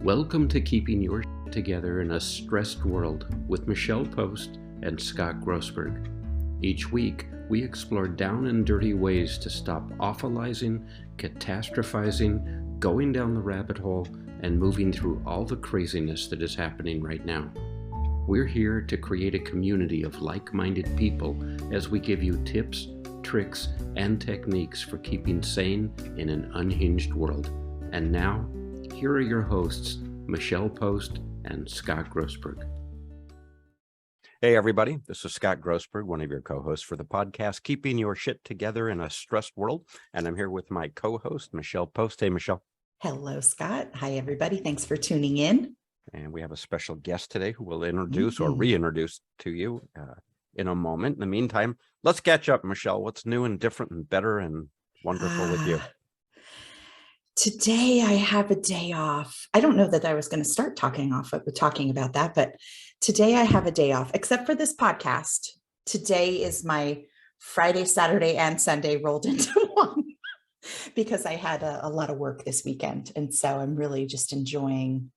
Welcome to Keeping Your Shit Together in a Stressed World with Michelle Post and Scott Grossberg. Each week, we explore down and dirty ways to stop awfulizing, catastrophizing, going down the rabbit hole, and moving through all the craziness that is happening right now. We're here to create a community of like-minded people as we give you tips, tricks, and techniques for keeping sane in an unhinged world. And now, here are your hosts, Michelle Post and Scott Grossberg. Hey, everybody. This is Scott Grossberg, one of your co-hosts for the podcast, Keeping Your Shit Together in a Stressed World. And I'm here with my co-host, Michelle Post. Hey, Michelle. Hello, Scott. Hi, everybody. Thanks for tuning in. And we have a special guest today who will introduce or reintroduce to you in a moment. In the meantime, let's catch up, Michelle. What's new and different and better and wonderful with you? Today, I have a day off. I don't know that I was going to start talking about that, but today I have a day off, except for this podcast. Today is my Friday, Saturday, and Sunday rolled into one because I had a lot of work this weekend. And so I'm really just enjoying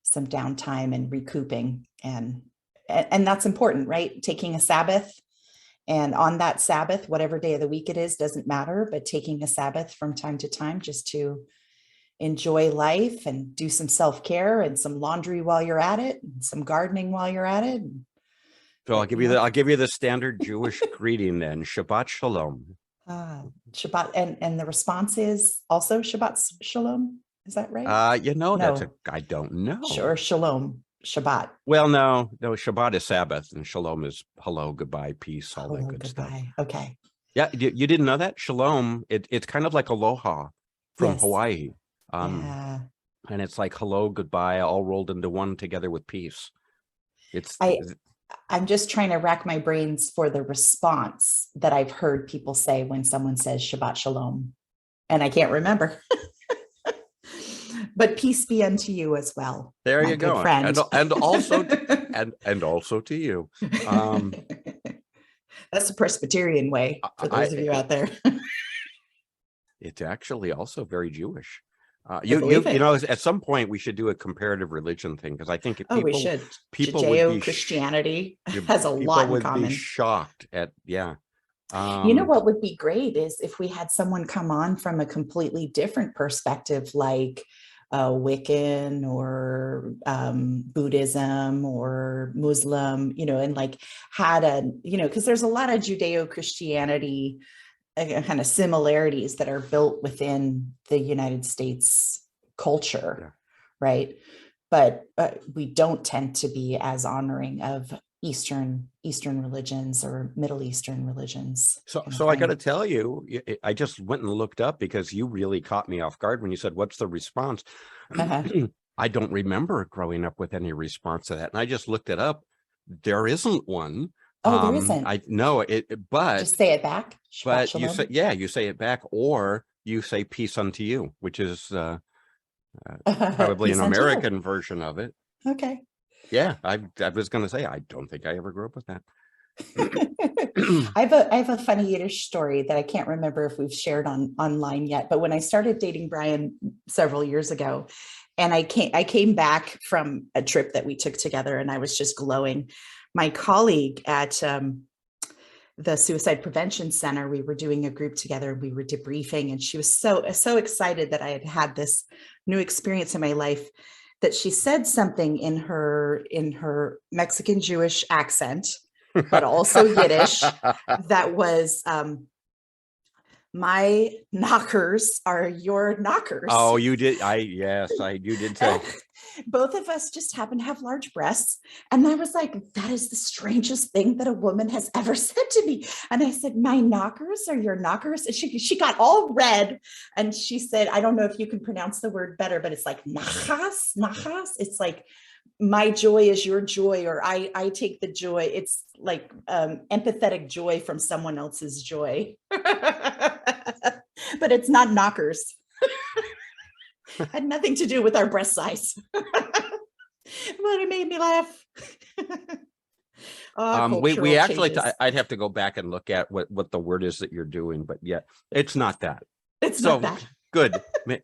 some downtime and recouping. And that's important, right? Taking a Sabbath. And on that Sabbath, whatever day of the week it is, doesn't matter, but taking a Sabbath from time to time just to enjoy life and do some self-care and some laundry while you're at it, and some gardening while you're at it. So I'll give you the standard Jewish greeting then, Shabbat Shalom. Shabbat, and the response is also Shabbat Shalom. Is that right? No. I don't know. Sure, Shalom. Shabbat. Well, no, Shabbat is Sabbath and Shalom is hello, goodbye, peace, all that good stuff. Okay. Yeah, you didn't know that? Shalom, it's kind of like aloha from Hawaii. And it's like hello, goodbye, all rolled into one together with peace. I'm just trying to rack my brains for the response that I've heard people say when someone says Shabbat Shalom, and I can't remember. But peace be unto you as well. There you go. Friend. And also and also to you. That's the Presbyterian way for those of you out there. It's actually also very Jewish. You know, at some point we should do a comparative religion thing, because I think we should. People Judeo-Christianity has a lot in common. Be shocked at you know what would be great is if we had someone come on from a completely different perspective, like Wiccan or Buddhism or Muslim, and like had because there's a lot of Judeo-Christianity kind of similarities that are built within the United States culture, right? But we don't tend to be as honoring of Eastern religions or Middle Eastern religions. So I got to tell you, I just went and looked up because you really caught me off guard when you said, "What's the response?" I don't remember growing up with any response to that, and I just looked it up. There isn't one. Oh, there isn't. I know it, but just say it back. But you say it back, or you say "peace unto you," which is probably an American version of it. Okay. Yeah, I was going to say, I don't think I ever grew up with that. I have a funny Yiddish story that I can't remember if we've shared online yet. But when I started dating Brian several years ago, and I came back from a trip that we took together, and I was just glowing. My colleague at the Suicide Prevention Center, we were doing a group together, and we were debriefing, and she was so excited that I had this new experience in my life, that she said something in her Mexican Jewish accent, but also Yiddish, that was, my knockers are your knockers. Oh, you did. You did say. Both of us just happen to have large breasts. And I was like, that is the strangest thing that a woman has ever said to me. And I said, my knockers are your knockers. And she got all red. And she said, I don't know if you can pronounce the word better, but it's like nachas. It's like, my joy is your joy, or I take the joy. It's like empathetic joy from someone else's joy. But it's not knockers. Had nothing to do with our breast size. But it made me laugh. We actually, I'd have to go back and look at what the word is that you're doing, but yeah, it's not that. It's not that. Good.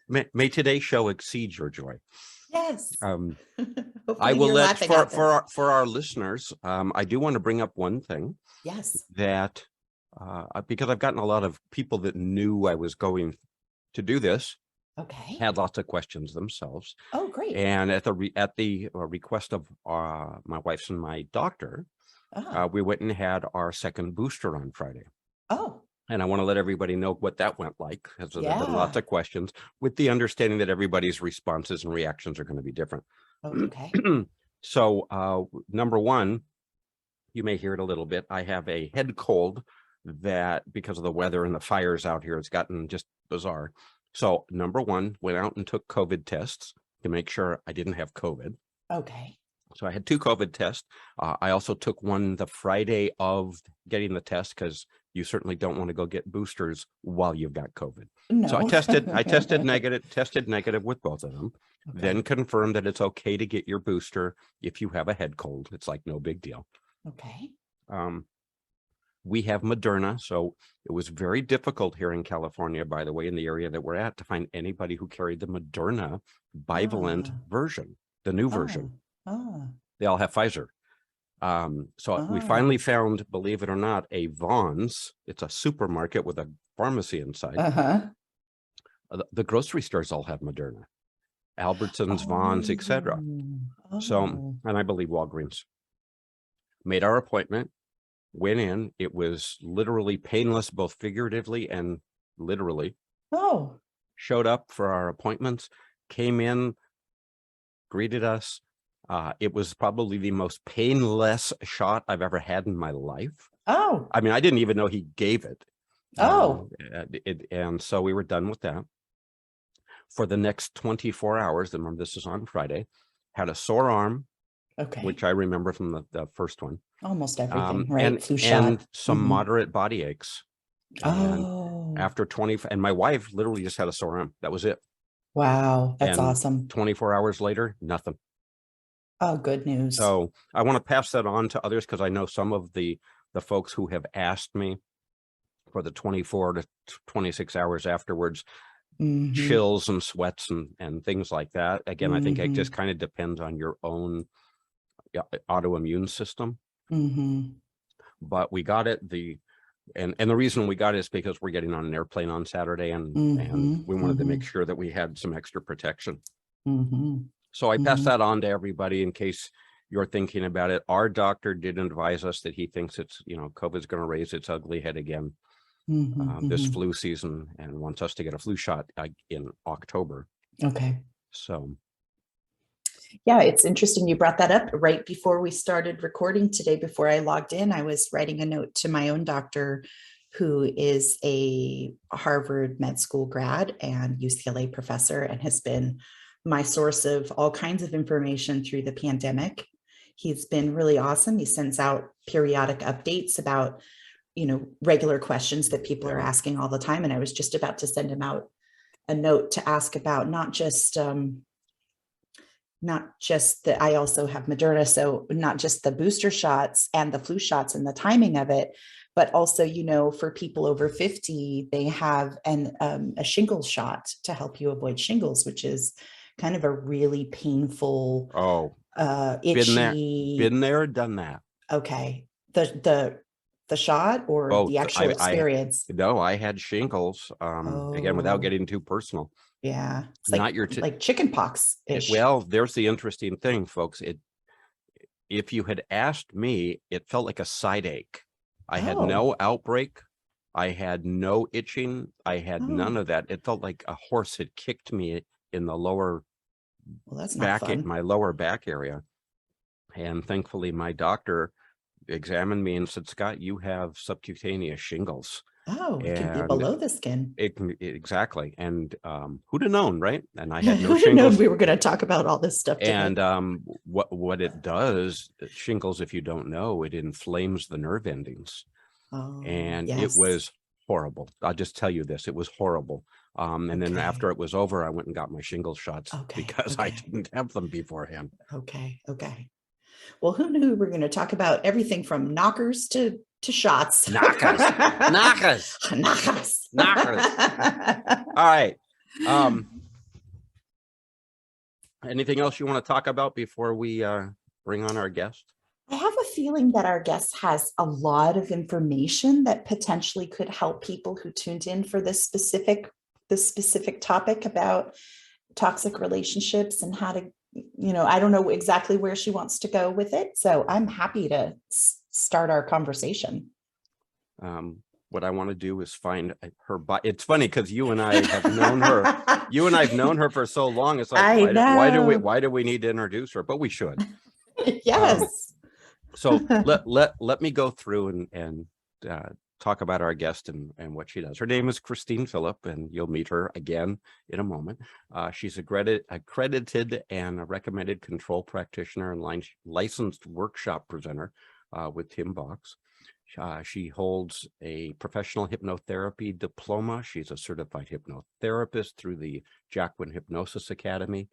May today's show exceed your joy. Yes. I Hopefully will you're let laughing at this. for our listeners. I do want to bring up one thing Yes. that because I've gotten a lot of people that knew I was going to do this, Okay. had lots of questions themselves. Oh, great. And at the request of my wife's and my doctor, we went and had our second booster on Friday. Oh. And I want to let everybody know what that went like, because there have been lots Yeah. of questions, with the understanding that everybody's responses and reactions are going to be different. Oh, okay. So number one, you may hear it a little bit. I have a head cold that, because of the weather and the fires out here, it's gotten just bizarre. So number one, went out and took COVID tests to make sure I didn't have COVID. Okay. So I had 2 COVID tests. I also took one the Friday of getting the test, because you certainly don't want to go get boosters while you've got COVID. No. So I tested negative with both of them, then confirmed that it's okay to get your booster if you have a head cold. It's like no big deal. Okay. We have Moderna, so it was very difficult here in California, by the way, in the area that we're at, to find anybody who carried the Moderna bivalent version, the new version. They all have Pfizer. So we finally found, believe it or not, a Vons. It's a supermarket with a pharmacy inside. The grocery stores all have Moderna, Albertsons, Vons, etc. So, and I believe Walgreens. Made our appointment, went in. It was literally painless, both figuratively and literally. Showed up for our appointments, came in, greeted us. It was probably the most painless shot I've ever had in my life. I mean, I didn't even know he gave it. And so we were done with that. For the next 24 hours, remember this is on Friday, had a sore arm, which I remember from the first one. Almost everything, right? Flu shot. And some moderate body aches. And after 20, and my wife literally just had a sore arm. That was it. Wow, that's awesome. 24 hours later, nothing. Oh, good news. So I want to pass that on to others, because I know some of the folks who have asked me for the 24 to 26 hours afterwards, chills and sweats and things like that. Again, I think it just kind of depends on your own autoimmune system. But we got it. And the reason we got it is because we're getting on an airplane on Saturday, and we wanted to make sure that we had some extra protection. So I pass that on to everybody in case you're thinking about it. Our doctor did advise us that he thinks it's, COVID's going to raise its ugly head again this flu season, and wants us to get a flu shot in October. So. Yeah, it's interesting you brought that up. Right before we started recording today, before I logged in, I was writing a note to my own doctor, who is a Harvard med school grad and UCLA professor, and has been my source of all kinds of information through the pandemic. He's been really awesome. He sends out periodic updates about, regular questions that people are asking all the time. And I was just about to send him out a note to ask about not just that I also have Moderna, so not just the booster shots and the flu shots and the timing of it, but also, for people over 50, they have a shingles shot to help you avoid shingles, which is kind of a really painful, itchy. Been there, done that. Okay. The shot or Both. the actual experience? No, I had shingles. Again, without getting too personal. Yeah. It's not like chicken pox. Well, there's the interesting thing, folks. If you had asked me, it felt like a side ache. I had no outbreak. I had no itching. I had none of that. It felt like a horse had kicked me in the lower back, my lower back area. And thankfully, my doctor examined me and said, "Scott, you have subcutaneous shingles." It can be below the skin. It can, exactly. And who'd have known, right? And I had no who'd shingles. Have known we were going to talk about all this stuff today. And what it does, shingles, if you don't know, it inflames the nerve endings. It was horrible. I'll just tell you this, it was horrible. And then after it was over, I went and got my shingles shots because I didn't have them beforehand. Okay. Well, who knew we were going to talk about everything from knockers to shots. Knockers. All right. Anything else you want to talk about before we bring on our guest? I have a feeling that our guest has a lot of information that potentially could help people who tuned in for this specific topic about toxic relationships and how to, I don't know exactly where she wants to go with it. So I'm happy to start our conversation. What I want to do is find her. It's funny because you and I have known her. You and I've known her for so long. It's like, why do we need to introduce her? But we should. Yes. So let me go through and talk about our guest and what she does. Her name is Christine Philipp, and you'll meet her again in a moment. She's accredited and a recommended control practitioner and licensed workshop presenter with Tim Box. She holds a professional hypnotherapy diploma. She's a certified hypnotherapist through the Jacqueline Hypnosis Academy.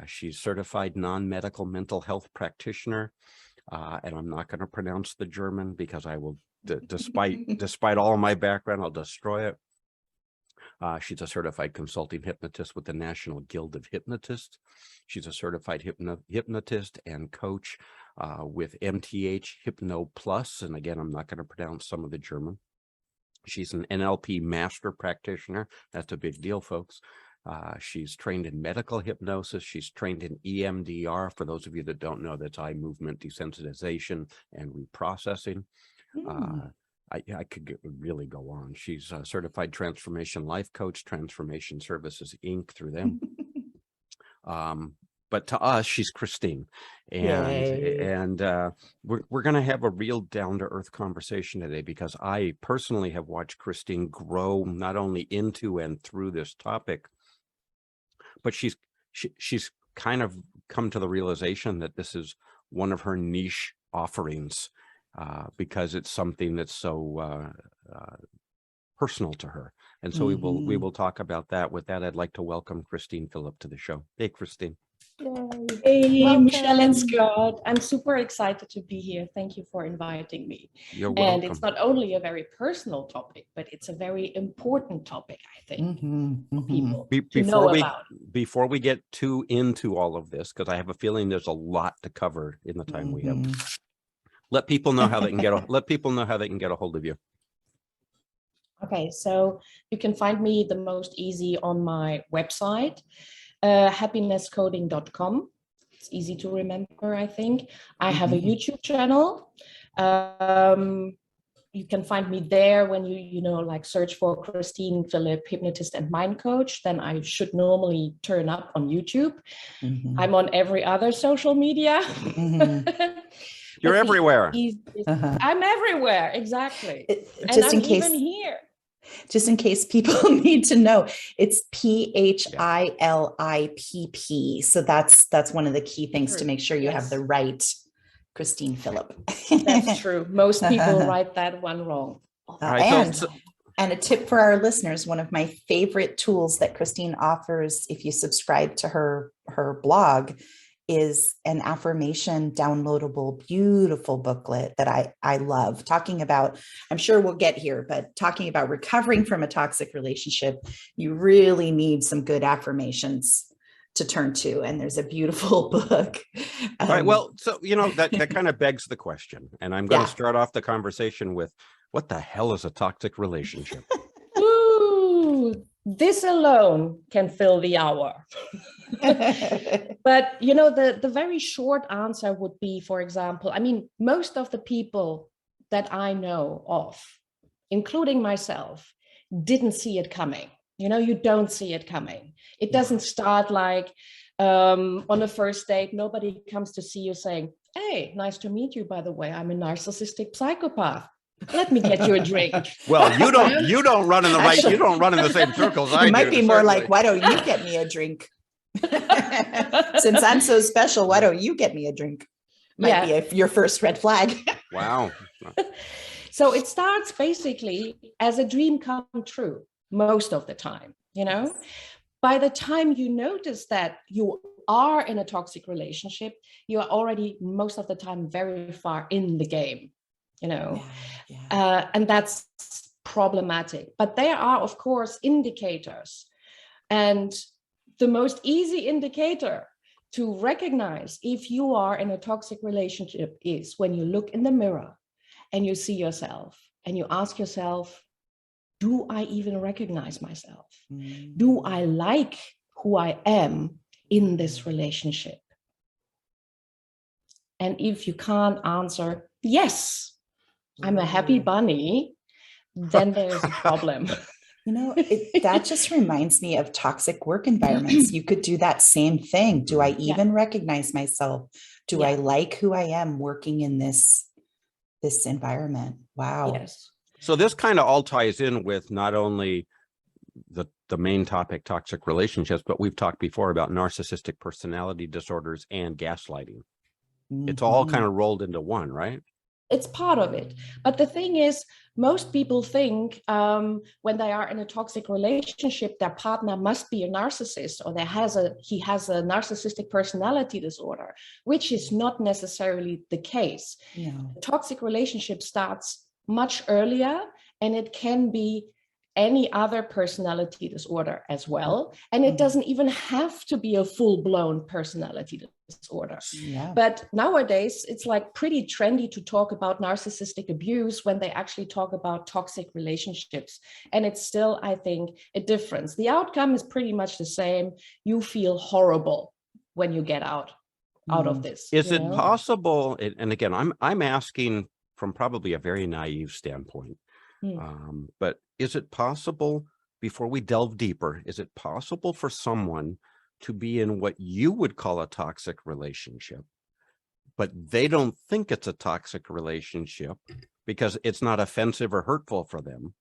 She's certified non-medical mental health practitioner. And I'm not going to pronounce the German because I will, despite all my background, I'll destroy it. She's a certified consulting hypnotist with the National Guild of Hypnotists. She's a certified hypnotist and coach with MTH Hypno Plus. And again, I'm not going to pronounce some of the German. She's an NLP master practitioner. That's a big deal, folks. She's trained in medical hypnosis. She's trained in EMDR. For those of you that don't know, that's eye movement desensitization and reprocessing. I could really go on. She's a certified transformation life coach, Transformation Services Inc. through them. But to us, she's Christine, and we're going to have a real down-to-earth conversation today because I personally have watched Christine grow not only into and through this topic, but she's kind of come to the realization that this is one of her niche offerings because it's something that's so personal to her. And so we will talk about that. With that, I'd like to welcome Christine Philipp to the show. Hey, Christine. Hey, welcome. Michelle and Scott. I'm super excited to be here. Thank you for inviting me. You're welcome. And it's not only a very personal topic, but it's a very important topic, I think, for people to know about. Before we get too into all of this, because I have a feeling there's a lot to cover in the time we have. Let people know how they can get a hold of you. Okay, so you can find me the most easy on my website. happinesscoding.com. It's easy to remember, I think. I have a YouTube channel. You can find me there when you like search for Christine Philipp, hypnotist and mind coach. Then I should normally turn up on YouTube. I'm on every other social media. You're everywhere. I'm everywhere, exactly. Just in case, even here. Just in case people need to know, it's PHILIPP. So that's one of the key things to make sure you have the right Christine Philipp. That's true. Most people write that one wrong. And a tip for our listeners, one of my favorite tools that Christine offers if you subscribe to her blog is an affirmation downloadable, beautiful booklet that I love, talking about, I'm sure we'll get here, but talking about recovering from a toxic relationship. You really need some good affirmations to turn to, and there's a beautiful book. All right, well, so that kind of begs the question, and I'm going to start off the conversation with, what the hell is a toxic relationship? Ooh, this alone can fill the hour. But the very short answer would be, for example, most of the people that I know of, including myself, didn't see it coming. You don't see it coming. It doesn't start like on a first date. Nobody comes to see you saying, "Hey, nice to meet you, by the way, I'm a narcissistic psychopath. Let me get you a drink." Well, you don't run in the you don't run in the same circles I do. It might be more like, "Why don't you get me a drink? Since I'm so special, why don't you get me a drink?" Might be your first red flag. Wow. So it starts basically as a dream come true most of the time, Yes. By the time you notice that you are in a toxic relationship, you are already most of the time very far in the game, and that's problematic. But there are, of course, indicators. And the most easy indicator to recognize if you are in a toxic relationship is when you look in the mirror and you see yourself and you ask yourself, do I even recognize myself? Do I like who I am in this relationship? And if you can't answer, yes, I'm a happy bunny, then there's a problem. That just reminds me of toxic work environments. You could do that same thing. Do I even recognize myself? Do I like who I am working in this environment? Wow. Yes. So this kind of all ties in with not only the main topic, toxic relationships, but we've talked before about narcissistic personality disorders and gaslighting. It's all kind of rolled into one, right? It's part of it. But the thing is, most people think when they are in a toxic relationship, their partner must be a narcissist, or he has a narcissistic personality disorder, which is not necessarily the case. A toxic relationship starts much earlier, and it can be any other personality disorder as well. And it doesn't even have to be a full-blown personality disorder. But nowadays, it's like pretty trendy to talk about narcissistic abuse when they actually talk about toxic relationships. And it's still, I think, a difference. The outcome is pretty much the same. You feel horrible when you get out of this. Is it possible, and again, I'm asking from probably a very naive standpoint, but is it possible, before we delve deeper, is it possible for someone to be in what you would call a toxic relationship, but they don't think it's a toxic relationship because it's not offensive or hurtful for them?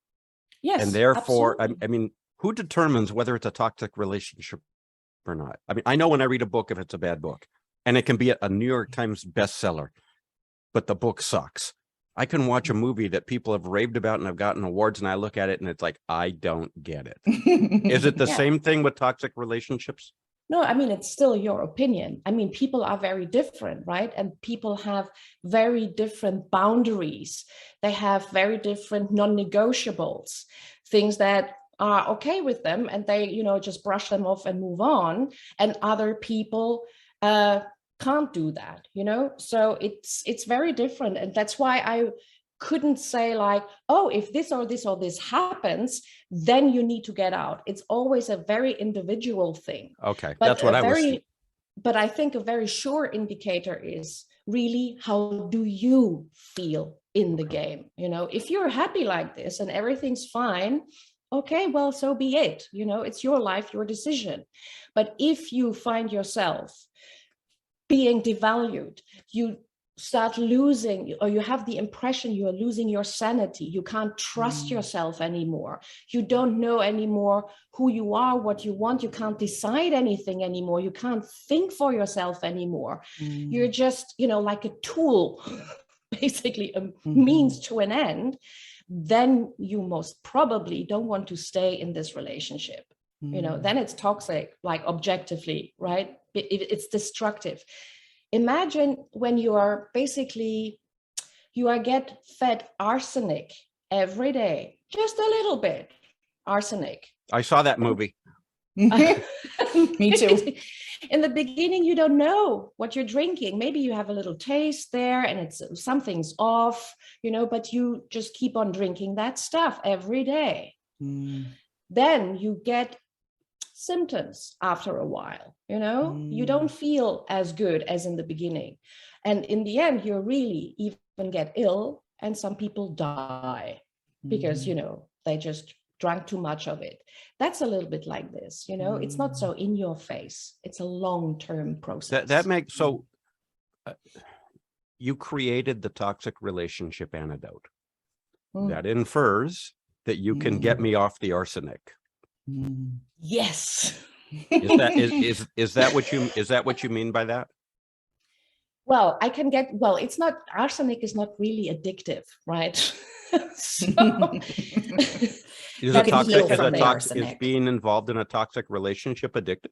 Yes. And therefore, I mean, who determines whether it's a toxic relationship or not? I mean, I know when I read a book if it's a bad book, and it can be a New York Times bestseller, but the book sucks. I can watch a movie that people have raved about and have gotten awards, and I look at it and it's like, I don't get it. Is it the same thing with toxic relationships? No, I mean, it's still your opinion. I mean, people are very different, right? And people have very different boundaries. They have very different non-negotiables, things that are okay with them, and they, just brush them off and move on. And other people can't do that, so it's very different. And that's why I couldn't say like, oh, if this or this or this happens, then you need to get out. It's always a very individual thing. Okay, but that's what I was. But I think a very sure indicator is really, how do you feel in the game? If you're happy like this and everything's fine, okay, well, so be it. It's your life, your decision. But if you find yourself being devalued, you start losing, or you have the impression you are losing your sanity, you can't trust yourself anymore, you don't know anymore who you are, what you want, you can't decide anything anymore, you can't think for yourself anymore, you're just, like a tool, basically a means to an end, then you most probably don't want to stay in this relationship. Then it's toxic, like objectively, right? It's destructive. Imagine when you are get fed arsenic every day, just a little bit, arsenic. I saw that movie. Me too. In the beginning, you don't know what you're drinking. Maybe you have a little taste there and something's off, but you just keep on drinking that stuff every day. Then you get symptoms after a while, you don't feel as good as in the beginning. And in the end, you really even get ill, and some people die because, they just drank too much of it. That's a little bit like this, it's not so in your face. It's a long-term process. That makes, so you created the Toxic Relationship Antidote. That infers that you can get me off the arsenic. Yes. Is that what you mean by that? Well, it's not, arsenic is not really addictive, right? Is being involved in a toxic relationship addictive?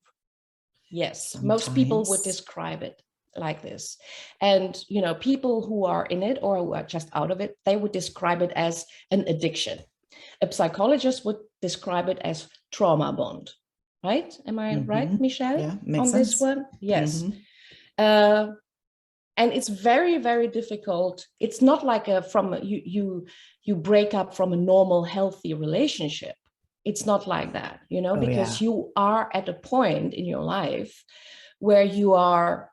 Yes, most people would describe it like this. And, people who are in it or who are just out of it, they would describe it as an addiction. A psychologist would describe it as trauma bond. right? Am I right, Michelle? Yeah, makes on sense. This one? Yes. Mm-hmm. And it's very, very difficult. It's not like you break up from a normal, healthy relationship. It's not like that, because you are at a point in your life where you are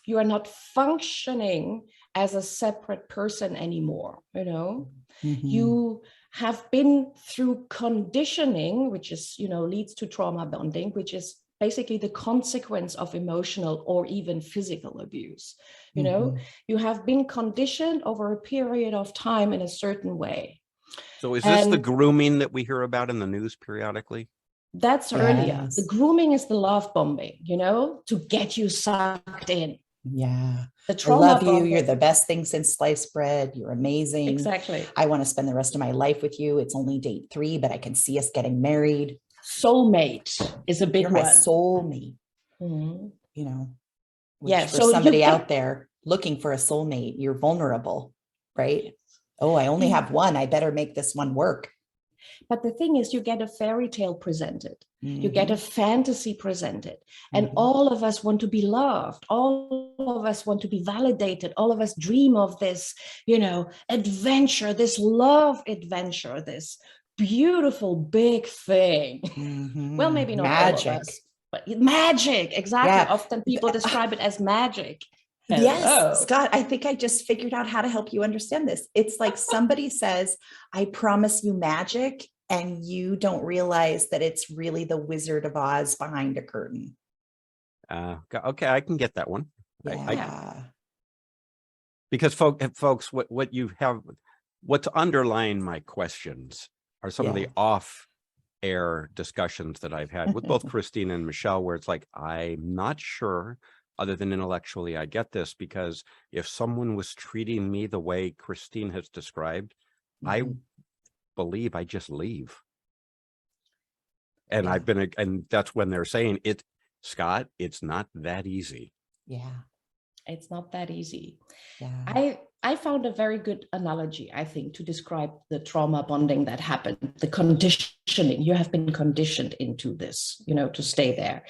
not functioning as a separate person anymore. You have been through conditioning, which is, leads to trauma bonding, which is basically the consequence of emotional or even physical abuse. You have been conditioned over a period of time in a certain way. So is this the grooming that we hear about in the news periodically? That's earlier. The grooming is the love bombing, to get you sucked in. Yeah. The trauma I love you. bombing. You're the best thing since sliced bread. You're amazing. Exactly. I want to spend the rest of my life with you. It's only date 3, but I can see us getting married. Soulmate is a big one. You're my soulmate. Yeah. For somebody out there looking for a soulmate, you're vulnerable, right? Oh, I only have one. I better make this one work. But the thing is, you get a fairy tale presented. You get a fantasy presented. And all of us want to be loved. All of us want to be validated. All of us dream of this, adventure, this love adventure, this beautiful big thing. Well, maybe not magic. All of us, but magic. Exactly. Yeah. Often people describe it as magic. Hello. Yes, Scott, I think I just figured out how to help you understand this. It's like somebody says, I promise you magic, and you don't realize that it's really the Wizard of Oz behind a curtain. Okay, I can get that one. Yeah. Because folks, what you have, what's underlying my questions are some of the off-air discussions that I've had with both Christine and Michelle, where it's like, I'm not sure, other than intellectually, I get this, because if someone was treating me the way Christine has described, I believe I just leave. And and that's when they're saying it, Scott, it's not that easy. Yeah. It's not that easy. Yeah. I found a very good analogy, I think, to describe the trauma bonding that happened, the conditioning. You have been conditioned into this, to stay there.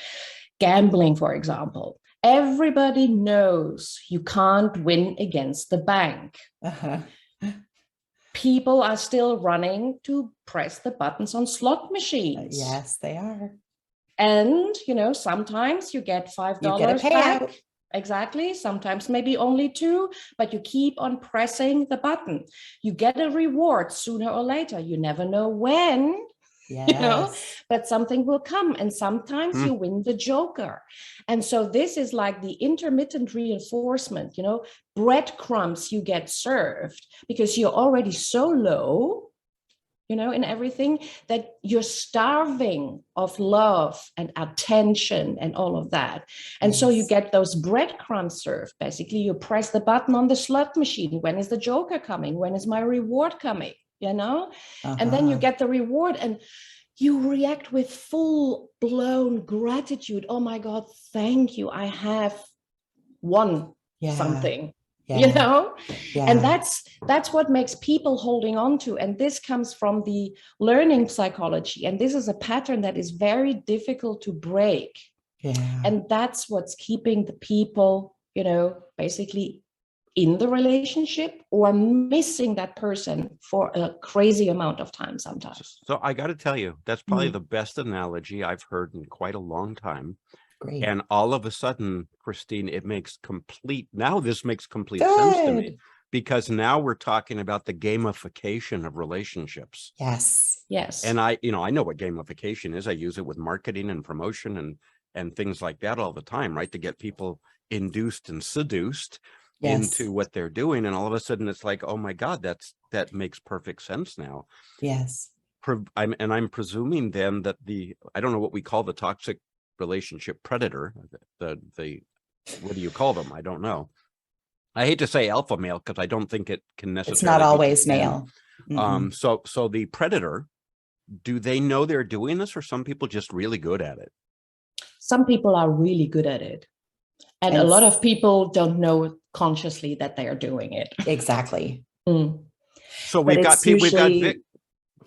Gambling, for example. Everybody knows you can't win against the bank. People are still running to press the buttons on slot machines. Yes, they are. And, sometimes you get $5 back. Exactly. Sometimes maybe only 2, but you keep on pressing the button. You get a reward sooner or later. You never know when. But something will come, and sometimes you win the joker. And so this is like the intermittent reinforcement, breadcrumbs you get served because you're already so low, in everything, that you're starving of love and attention and all of that. And so you get those breadcrumbs served. Basically, you press the button on the slot machine. When is the joker coming? When is my reward coming? And then you get the reward and you react with full-blown gratitude. Oh my God, thank you. I have won something, and that's what makes people holding on to. And this comes from the learning psychology. And this is a pattern that is very difficult to break. And that's what's keeping the people, basically in the relationship or missing that person for a crazy amount of time sometimes. So I got to tell you, that's probably the best analogy I've heard in quite a long time. Great. And all of a sudden, Christine, this makes complete sense to me, because now we're talking about the gamification of relationships. Yes. And I know what gamification is. I use it with marketing and promotion and things like that all the time, right? To get people induced and seduced into what they're doing. And all of a sudden it's like, oh my God, that makes perfect sense now. Yes. I'm presuming then that I don't know what we call the toxic relationship predator, the what do you call them? I don't know. I hate to say alpha male because I don't think it can necessarily. It's not always male. So the predator, do they know they're doing this, or some people just really good at it? Some people are really good at it. And a lot of people don't know consciously that they are doing it. Exactly. So we've got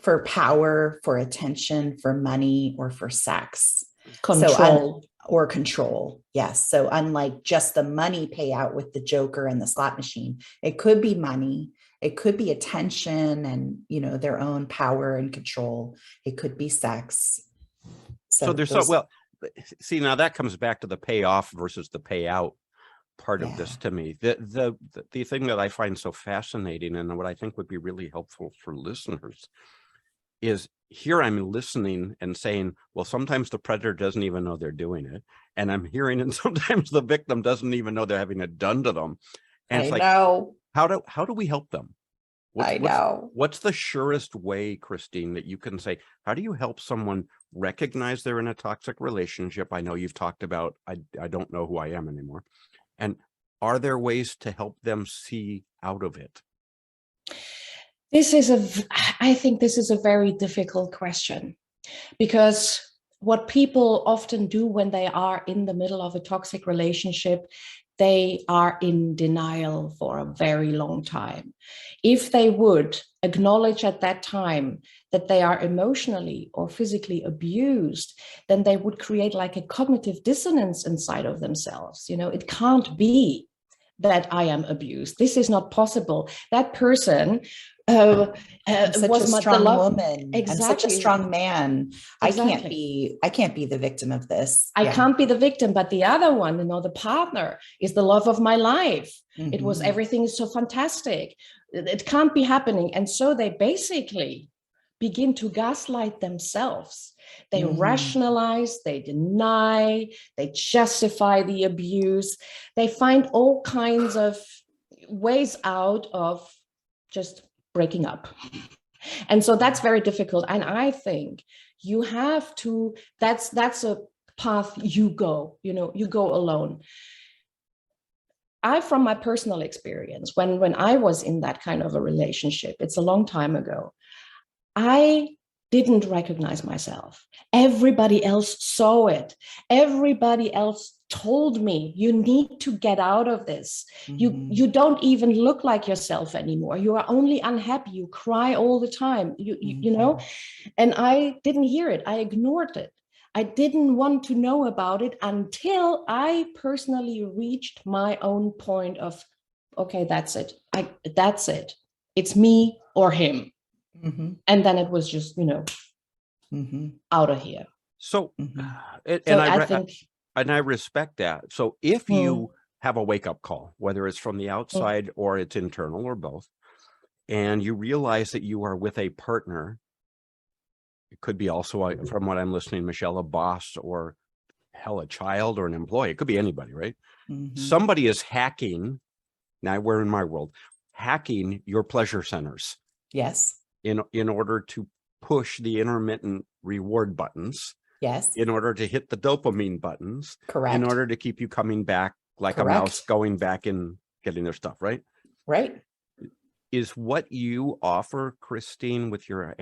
for power, for attention, for money, or for sex. Control. Or control. Yes. So unlike just the money payout with the joker and the slot machine, it could be money. It could be attention and, their own power and control. It could be sex. So there's see, now that comes back to the payoff versus the payout part of this to me. The thing that I find so fascinating and what I think would be really helpful for listeners is here I'm listening and saying, well, sometimes the predator doesn't even know they're doing it. And I'm hearing, and sometimes the victim doesn't even know they're having it done to them. And it's how do we help them? What's the surest way, Christine, that you can say, how do you help someone recognize they're in a toxic relationship? I know you've talked about, I don't know who I am anymore. And are there ways to help them see out of it? I think this is a very difficult question, because what people often do when they are in the middle of a toxic relationship, they are in denial for a very long time. If they would acknowledge at that time that they are emotionally or physically abused, then they would create like a cognitive dissonance inside of themselves. It can't be that I am abused. This is not possible. That person such a strong woman. Exactly. I'm such a strong man. Exactly. I can't be the victim of this. I can't be the victim, but the other one, the partner is the love of my life. It was everything is so fantastic. It can't be happening. And so they basically begin to gaslight themselves. They rationalize, they deny, they justify the abuse. They find all kinds of ways out of just breaking up. And so that's very difficult. And I think you have to, that's a path you go alone. From my personal experience, when I was in that kind of a relationship, it's a long time ago, I didn't recognize myself. Everybody else saw it. Everybody else told me, you need to get out of this. You don't even look like yourself anymore. You are only unhappy. You cry all the time. You know, and I didn't hear it. I ignored it. I didn't want to know about it until I personally reached my own point of, okay, that's it. That's it. It's me or him. And then it was just, out of here. So, and I respect that. So if you have a wake-up call, whether it's from the outside or it's internal or both, and you realize that you are with a partner, it could be also, from what I'm listening, Michelle, a boss or hell, a child or an employee. It could be anybody, right? Somebody is hacking. Now we're in my world, hacking your pleasure centers. Yes. In order to push the intermittent reward buttons. Yes. In order to hit the dopamine buttons. Correct. In order to keep you coming back like a mouse going back and getting their stuff, right? Right. Is what you offer, Christine, with your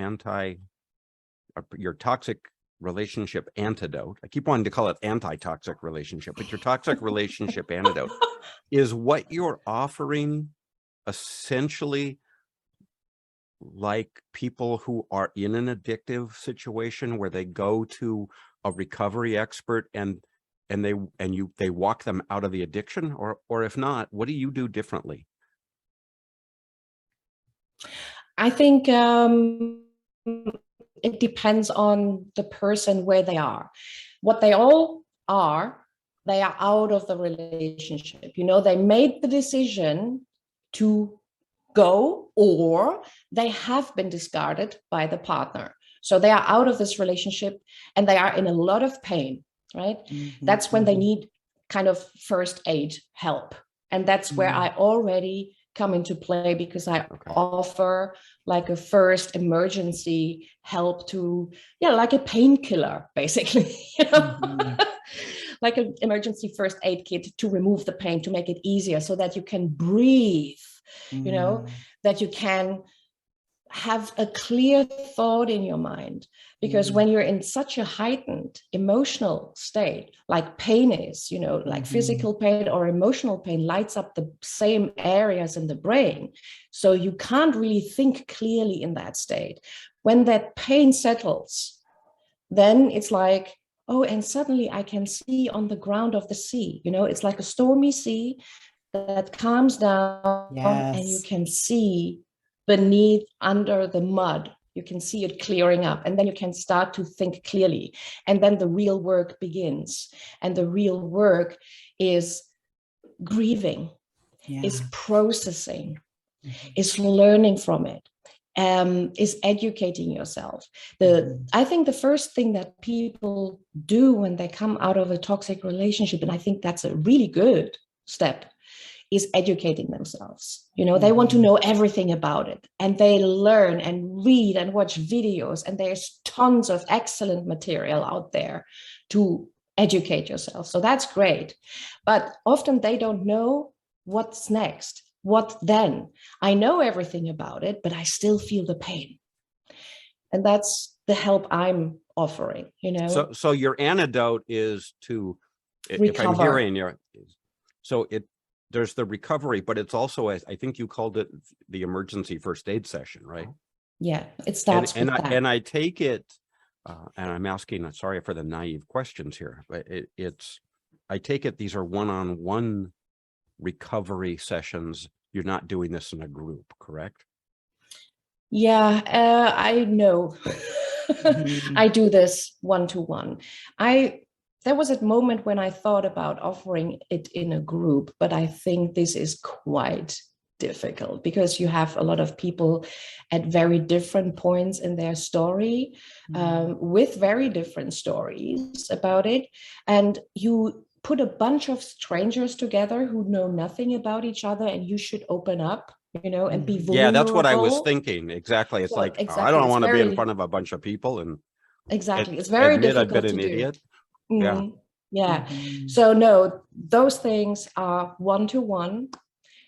toxic relationship antidote. I keep wanting to call it anti-toxic relationship, but your toxic relationship antidote is what you're offering essentially like people who are in an addictive situation where they go to a recovery expert and they walk them out of the addiction, or if not, what do you do differently? I think it depends on the person where they are. What they all are, they are out of the relationship. They made the decision to go, or they have been discarded by the partner. So they are out of this relationship and they are in a lot of pain, right? That's when they need kind of first aid help. And that's where I already come into play, because I offer like a first emergency help to, like a painkiller, basically, like an emergency first aid kit to remove the pain, to make it easier so that you can breathe, that you can have a clear thought in your mind. Because when you're in such a heightened emotional state, like pain is, like physical pain or emotional pain lights up the same areas in the brain. So you can't really think clearly in that state. When that pain settles, then it's like, oh, and suddenly I can see on the ground of the sea, it's like a stormy sea that calms down, and you Yes. can see beneath, under the mud, you can see it clearing up, and then you can start to think clearly, and then the real work begins. And the real work is grieving, Yeah. is processing, is learning from it, is educating yourself. I think the first thing that people do when they come out of a toxic relationship, and I think that's a really good step, is educating themselves. They want to know everything about it, and they learn and read and watch videos, and there's tons of excellent material out there to educate yourself. So that's great. But often they don't know what's next. What then? I know everything about it, but I still feel the pain. And that's the help I'm offering, So your antidote is to, recover. if I'm hearing you, so there's the recovery, but it's also, I think you called it the emergency first aid session, right? Yeah, it starts with that. And I take it, and I'm asking, sorry for the naive questions here, but I take it these are one-on-one recovery sessions. You're not doing this in a group, correct? Yeah, I know. I do this one-to-one. There was a moment when I thought about offering it in a group, but I think this is quite difficult because you have a lot of people at very different points in their story, with very different stories about it. And you put a bunch of strangers together who know nothing about each other, and you should open up, and be vulnerable. Yeah, that's what I was thinking. Exactly. It's like, I don't want to be in front of a bunch of people and exactly. It's very difficult to do. Idiot. Yeah. Yeah. So no, those things are one-to-one.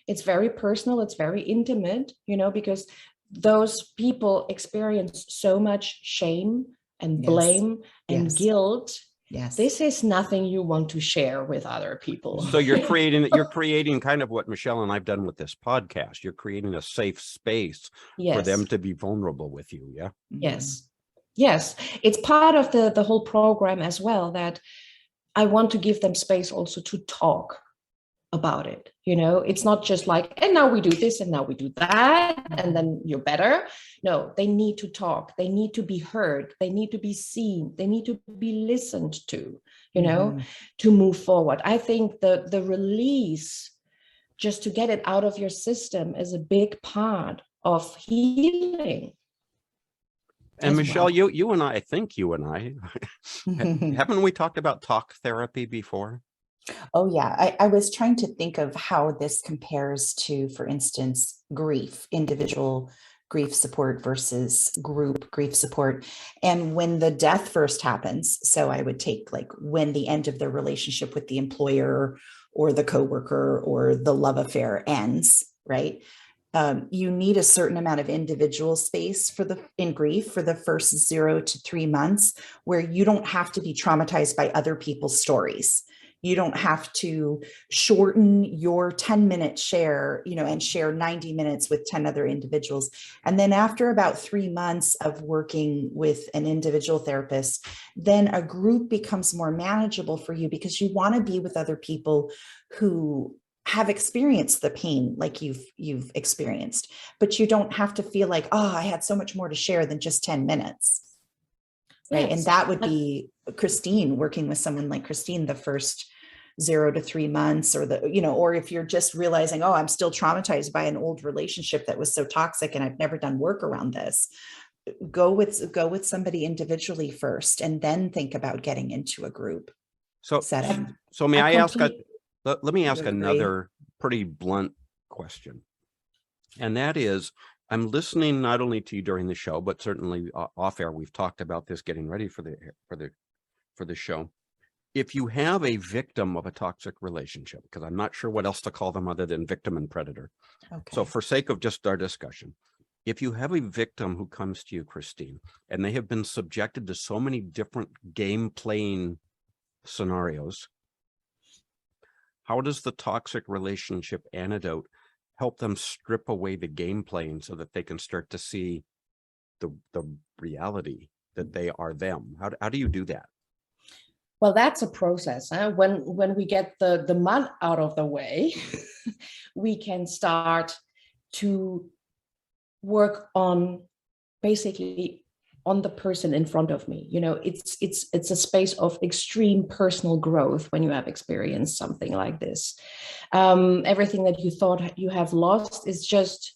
It's very personal. It's very intimate, because those people experience so much shame and blame and guilt. Yes. This is nothing you want to share with other people. So you're creating kind of what Michelle and I've done with this podcast. You're creating a safe space for them to be vulnerable with you. Yeah. Yes. Yes. It's part of the whole program as well, that I want to give them space also to talk about it. It's not just like, and now we do this and now we do that, and then you're better. No, they need to talk. They need to be heard. They need to be seen. They need to be listened to, to move forward. I think the release, just to get it out of your system, is a big part of healing. And Michelle, you and I think you and I, haven't we talked about talk therapy before? Oh, yeah. I was trying to think of how this compares to, for instance, grief, individual grief support versus group grief support. And when the death first happens, so I would take like when the end of the relationship with the employer or the coworker or the love affair ends, right? You need a certain amount of individual space in grief for the first 0 to 3 months, where you don't have to be traumatized by other people's stories. You don't have to shorten your 10-minute share, and share 90 minutes with 10 other individuals. And then after about 3 months of working with an individual therapist, then a group becomes more manageable for you, because you want to be with other people who have experienced the pain like you've experienced, but you don't have to feel like, oh, I had so much more to share than just 10 minutes. Right. Yes. And that would be Christine, working with someone like Christine, the first 0 to 3 months, or or if you're just realizing, oh, I'm still traumatized by an old relationship that was so toxic and I've never done work around this. Go with somebody individually first, and then think about getting into a group setting. So may I ask let me ask another pretty blunt question. And that is, I'm listening not only to you during the show, but certainly off air. We've talked about this getting ready for the show. If you have a victim of a toxic relationship, because I'm not sure what else to call them other than victim and predator. Okay. So for sake of just our discussion, if you have a victim who comes to you, Christine, and they have been subjected to so many different game playing scenarios, how does the toxic relationship antidote help them strip away the game playing so that they can start to see the reality that they are them? How do you do that? Well, that's a process. Huh? When we get the mud out of the way, we can start to work on basically on the person in front of me. You know, it's a space of extreme personal growth when you have experienced something like this. Everything that you thought you have lost is just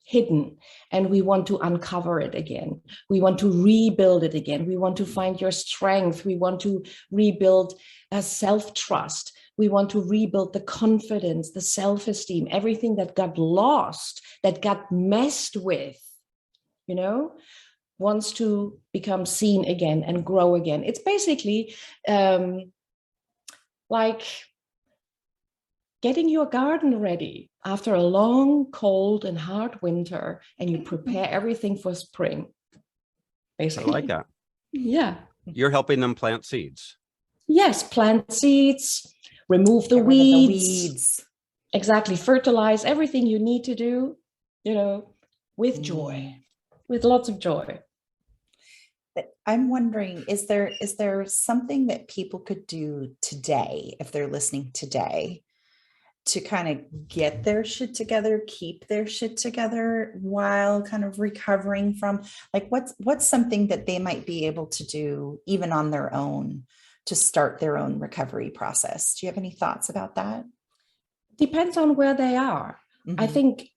hidden, and we want to uncover it again. We want to rebuild it again. We want to find your strength. We want to rebuild a self-trust. We want to rebuild the confidence, the self-esteem, everything that got lost, that got messed with, you know, wants to become seen again and grow again. It's basically like getting your garden ready after a long, cold and hard winter, and you prepare everything for spring. Basically. I like that. Yeah. You're helping them plant seeds. Yes, plant seeds, remove the weeds. Exactly. Fertilize everything you need to do, you know, with joy, with lots of joy. But I'm wondering, is there something that people could do today, if they're listening today, to kind of get their shit together, keep their shit together while kind of recovering from, like, what's something that they might be able to do even on their own to start their own recovery process? Do you have any thoughts about that? Depends on where they are. Mm-hmm. I think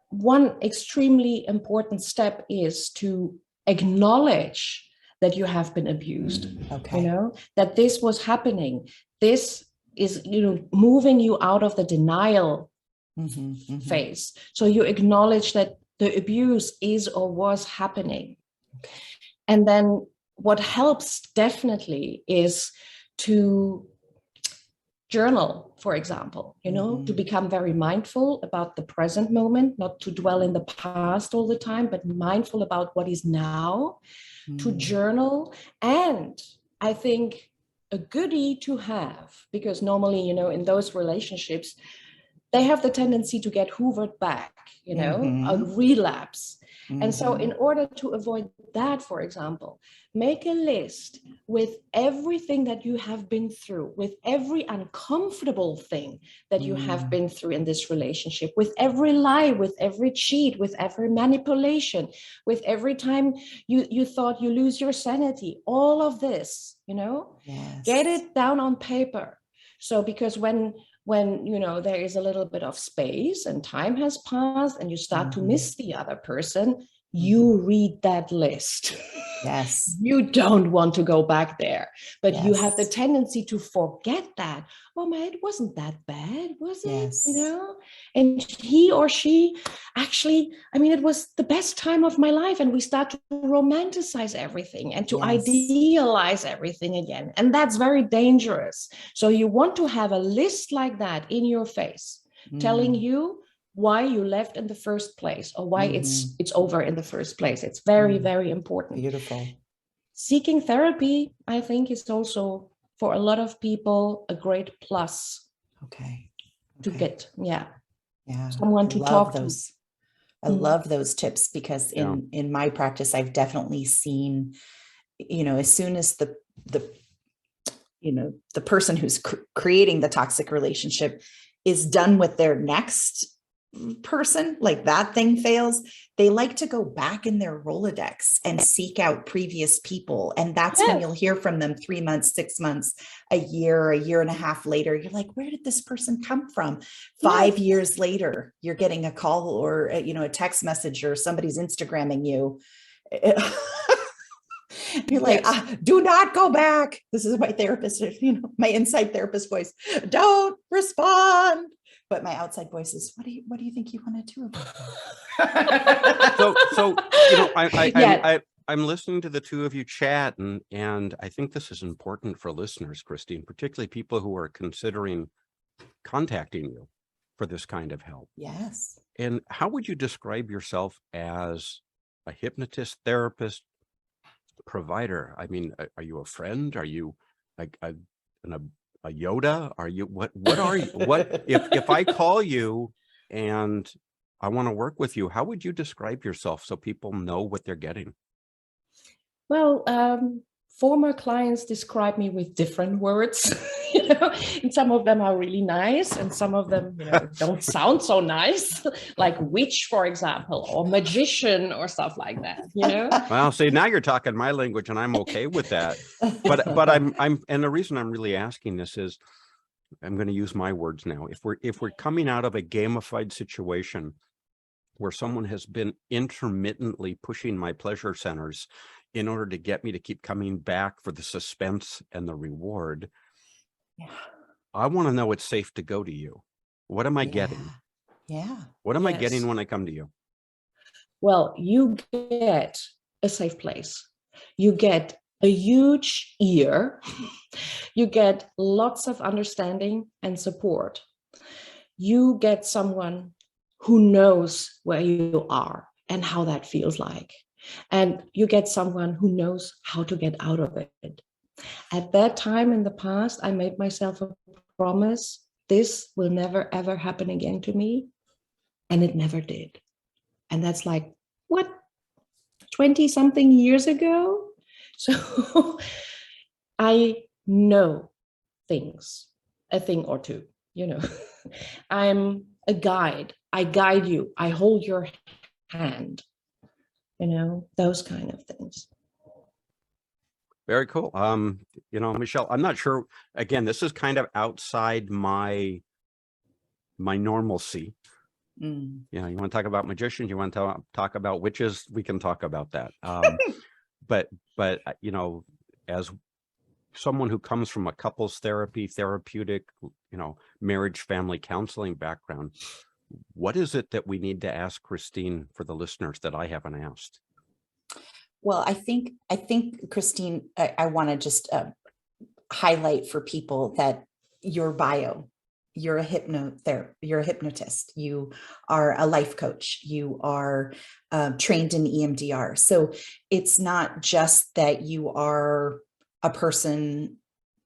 one extremely important step is to acknowledge that you have been abused. Okay. You know, that this was happening. This is, you know, moving you out of the denial phase. So you acknowledge that the abuse is or was happening. Okay. And then what helps definitely is to journal, for example, you know, to become very mindful about the present moment, not to dwell in the past all the time, but mindful about what is now, to journal. And I think a goodie to have, because normally, you know, in those relationships, they have the tendency to get hoovered back, you know, a relapse. And so in order to avoid that, for example, make a list with everything that you have been through, with every uncomfortable thing that you have been through in this relationship, with every lie, with every cheat, with every manipulation, with every time you thought you lose your sanity, all of this, you know, get it down on paper. So because when you know, there is a little bit of space and time has passed and you start to miss the other person, you read that list. Yes. You don't want to go back there, but you have the tendency to forget that. Oh man, it wasn't that bad, was it? You know, and he or she actually, I mean, it was the best time of my life. And we start to romanticize everything and to idealize everything again. And that's very dangerous. So you want to have a list like that in your face, telling you why you left in the first place, or why it's over in the first place. It's very, very important. Beautiful. Seeking therapy, I think, is also for a lot of people a great plus. To get, someone to talk to. I love those tips, because in my practice, I've definitely seen, you know, as soon as the you know, the person who's creating the toxic relationship is done with their next person, like that thing fails, they like to go back in their Rolodex and seek out previous people. And that's when you'll hear from them 3 months, 6 months, a year and a half later. You're like, where did this person come from? 5 years later, you're getting a call or, you know, a text message, or somebody's Instagramming you. You're like, do not go back. This is my therapist, you know, my inside therapist voice. Don't respond. But my outside voice is, what do you think you want to do about that? So you know, I'm listening to the two of you chat, and I think this is important for listeners, Christine, particularly people who are considering contacting you for this kind of help. Yes. And how would you describe yourself as a hypnotist, therapist, provider? I mean, are you a friend? Are you a Yoda? Are you what are you? What if I call you and I want to work with you, how would you describe yourself so people know what they're getting? Well, former clients describe me with different words, you know, and some of them are really nice and some of them, you know, don't sound so nice, like witch, for example, or magician or stuff like that, you know. Well, see, now you're talking my language and I'm okay with that. But I'm and the reason I'm really asking this is I'm going to use my words now. If we're coming out of a gamified situation where someone has been intermittently pushing my pleasure centers in order to get me to keep coming back for the suspense and the reward, I want to know it's safe to go to you. What am I getting? Yeah. What am I getting when I come to you? Well, you get a safe place. You get a huge ear. You get lots of understanding and support. You get someone who knows where you are and how that feels like. And you get someone who knows how to get out of it. At that time in the past, I made myself a promise, this will never, ever happen again to me. And it never did. And that's like, what, 20 something years ago? So I know things, a thing or two, you know. I'm a guide. I guide you. I hold your hand, you know, those kind of things. Very cool. You know, Michelle, I'm not sure, again, this is kind of outside my normalcy. You know, you want to talk about magicians, you want to talk about witches, we can talk about that. But you know, as someone who comes from a couples therapy, therapeutic, you know, marriage, family counseling background, what is it that we need to ask Christine for the listeners that I haven't asked? Well, I think Christine, I want to just highlight for people that your bio, you're a hypnotist, you are a life coach, you are trained in EMDR. So it's not just that you are a person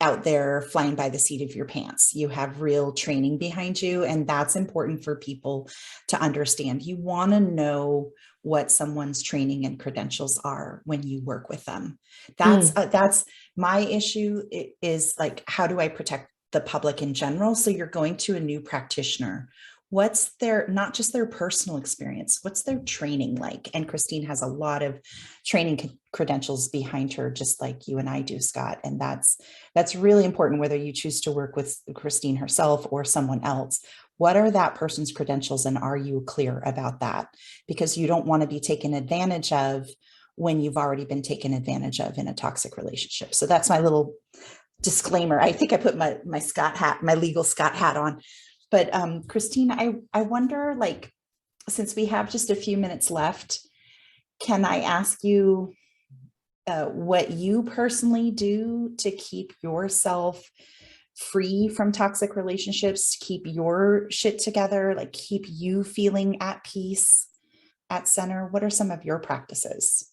out there flying by the seat of your pants. You have real training behind you. And that's important for people to understand. You want to know what someone's training and credentials are when you work with them. That's my issue, is like, how do I protect the public in general? So you're going to a new practitioner. What's their, not just their personal experience, what's their training like? And Christine has a lot of training credentials behind her, just like you and I do, Scott. And that's really important, whether you choose to work with Christine herself or someone else. What are that person's credentials, and are you clear about that? Because you don't want to be taken advantage of when you've already been taken advantage of in a toxic relationship. So that's my little disclaimer. I think I put my Scott hat, my legal Scott hat on. But Christine, I wonder, like, since we have just a few minutes left, can I ask you what you personally do to keep yourself free from toxic relationships, keep your shit together, like keep you feeling at peace, at center? What are some of your practices?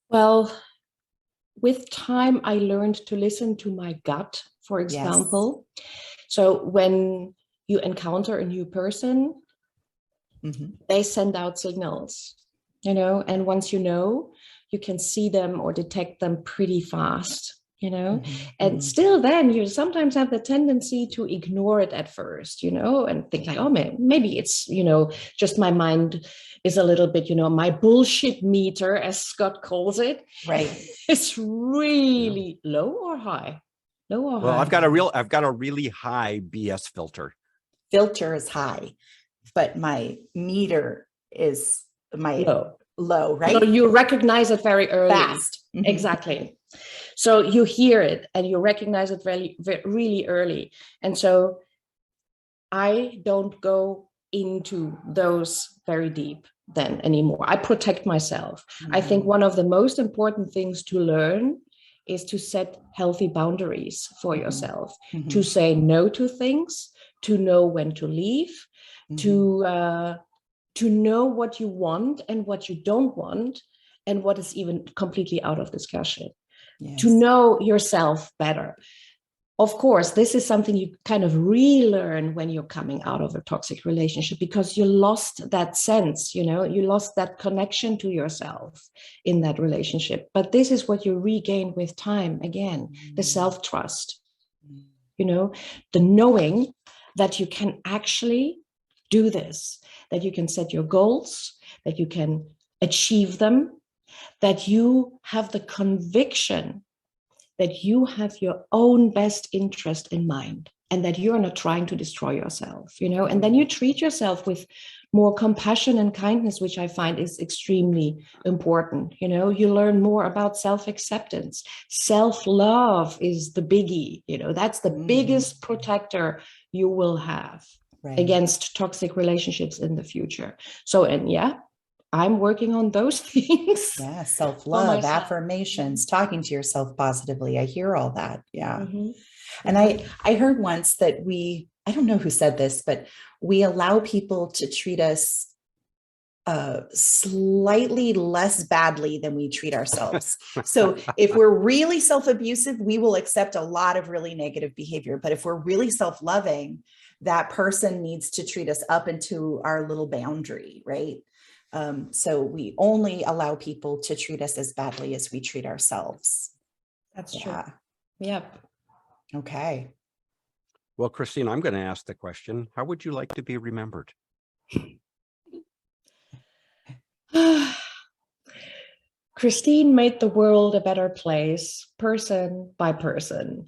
Well, with time, I learned to listen to my gut, for example. Yes. So when you encounter a new person, they send out signals, you know, and once you know, you can see them or detect them pretty fast, you know, and still then you sometimes have the tendency to ignore it at first, you know, and think like, oh, maybe it's, you know, just my mind is a little bit, you know, my bullshit meter, as Scott calls it. Right. It's really low or high? Low or high? Well, I've got a really high BS filter. Filter is high, but my meter is low, right? So you recognize it very early. Fast. Exactly. So you hear it and you recognize it really early. And so I don't go into those very deep then anymore. I protect myself. I think one of the most important things to learn is to set healthy boundaries for yourself, to say no to things, to know when to leave, to know what you want and what you don't want, and what is even completely out of discussion. Yes. To know yourself better. of course, this is something you kind of relearn when you're coming out of a toxic relationship, because you lost that sense, you lost that connection to yourself in that relationship. But this is what you regain with time again, the self-trust, the knowing that you can actually do this, that you can set your goals, that you can achieve them, that you have the conviction that you have your own best interest in mind, and that you're not trying to destroy yourself, and then you treat yourself with more compassion and kindness, which I find is extremely important. You learn more about self-acceptance. Self-love is the biggie, that's the biggest protector you will have against toxic relationships in the future. So, and I'm working on those things. Yeah, self-love, affirmations, talking to yourself positively. I hear all that. Yeah. And I heard once that I don't know who said this, but we allow people to treat us slightly less badly than we treat ourselves. So if we're really self-abusive, we will accept a lot of really negative behavior. But if we're really self-loving, that person needs to treat us up into our little boundary, right? So we only allow people to treat us as badly as we treat ourselves. That's true. Yep. Okay. Well, Christine, I'm going to ask the question, how would you like to be remembered? Christine made the world a better place, person by person.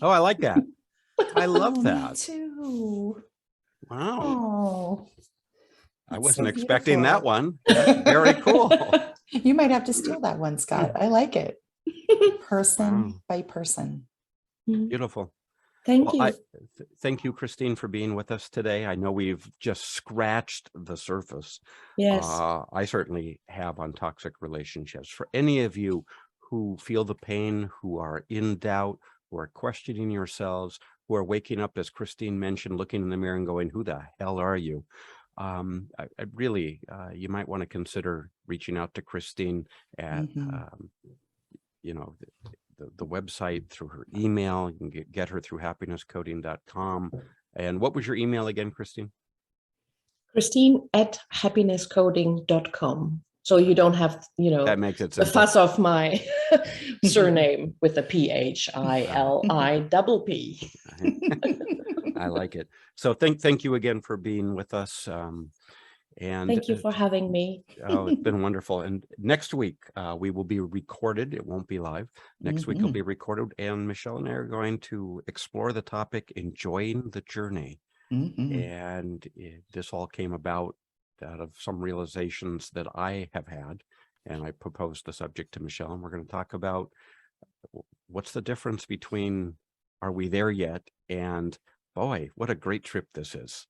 Oh, I like that. I love that. Me too. Wow. Oh. I wasn't expecting that one. That's very cool. You might have to steal that one, Scott. I like it. Person by person. Beautiful. Thank you. Thank you, Christine, for being with us today. I know we've just scratched the surface. Yes. I certainly have on toxic relationships. For any of you who feel the pain, who are in doubt, who are questioning yourselves, who are waking up, as Christine mentioned, looking in the mirror and going, who the hell are you? I really, you might want to consider reaching out to Christine at, the website, through her email. You can get her through happinesscoding.com. And what was your email again, Christine? Christine at happinesscoding.com. So you don't have, that makes it the fuss of my surname with a PHILIPP. I like it. So thank you again for being with us. And thank you for having me. Oh, it's been wonderful. And next week we will be recorded. It won't be live. Next week it'll be recorded, and Michelle and I are going to explore the topic, enjoying the journey. And this all came about out of some realizations that I have had, and I proposed the subject to Michelle, and we're going to talk about what's the difference between are we there yet and boy, what a great trip this is.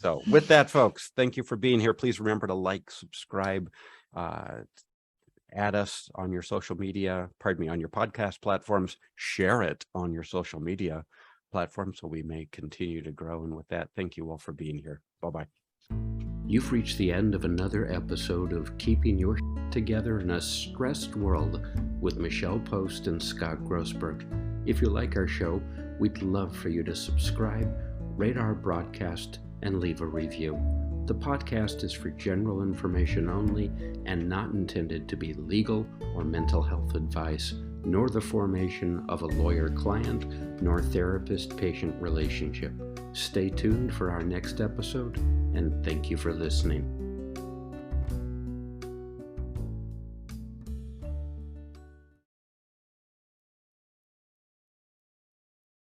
So with that, folks, thank you for being here. Please remember to like, subscribe, add us on your social media, on your podcast platforms, share it on your social media platforms so we may continue to grow. And with that, thank you all for being here. Bye-bye. You've reached the end of another episode of Keeping Your Together in a Stressed World with Michelle Post and Scott Grossberg. If you like our show, we'd love for you to subscribe, rate our broadcast, and leave a review. The podcast is for general information only and not intended to be legal or mental health advice, nor the formation of a lawyer-client nor therapist-patient relationship. Stay tuned for our next episode, and thank you for listening.